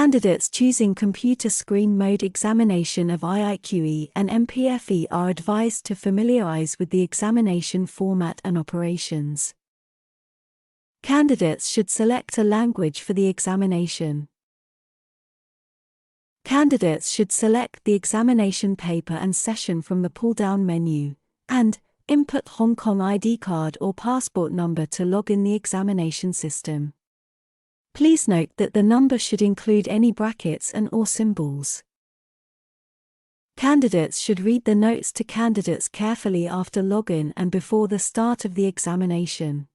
Candidates choosing computer screen mode examination of IIQE and MPFE are advised to familiarize with the examination format and operations. Candidates should select a language for the examination. Candidates should select the examination paper and session from the pull-down menu, and input Hong Kong ID card or passport number to log in the examination system. Please note that the number should include any brackets and/or symbols. Candidates should read the notes to candidates carefully after login and before the start of the examination.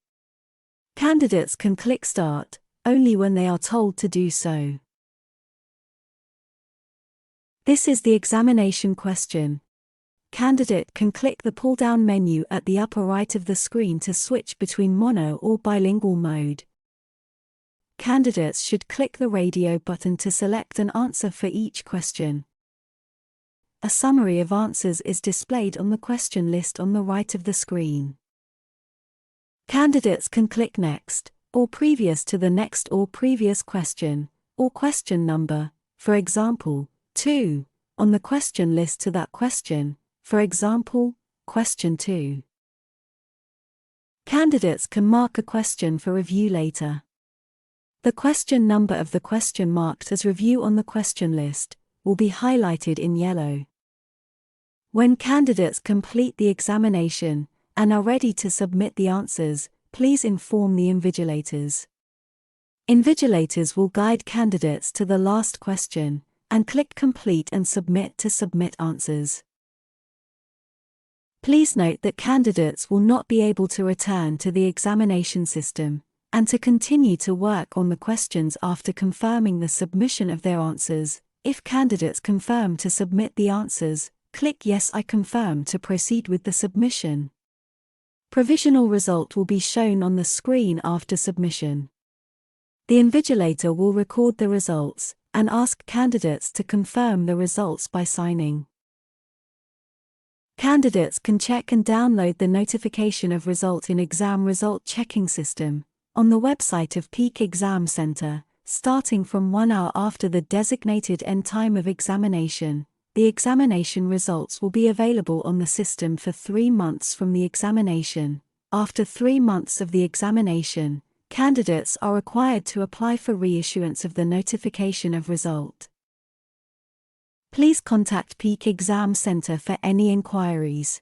Candidates can click Start only when they are told to do so. This is the examination question. Candidate can click the pull-down menu at the upper right of the screen to switch between mono or bilingual mode. Candidates should click the radio button to select an answer for each question. A summary of answers is displayed on the question list on the right of the screen. Candidates can click Next, or Previous to the next or previous question, or question number, for example, 2, on the question list to that question, for example, question 2. Candidates can mark a question for review later. The question number of the question marked as review on the question list will be highlighted in yellow. When candidates complete the examination and are ready to submit the answers, please inform the invigilators. Invigilators will guide candidates to the last question and click Complete and Submit to submit answers. Please note that candidates will not be able to return to the examination system and to continue to work on the questions after confirming the submission of their answers. If candidates confirm to submit the answers, click Yes, I confirm to proceed with the submission. Provisional result will be shown on the screen after submission. The invigilator will record the results and ask candidates to confirm the results by signing. Candidates can check and download the notification of result in Exam Result Checking System on the website of Peak Exam Center, starting from 1 hour after the designated end time of examination. The examination results will be available on the system for 3 months from the examination. After 3 months of the examination, candidates are required to apply for reissuance of the notification of result. Please contact Peak Exam Center for any inquiries.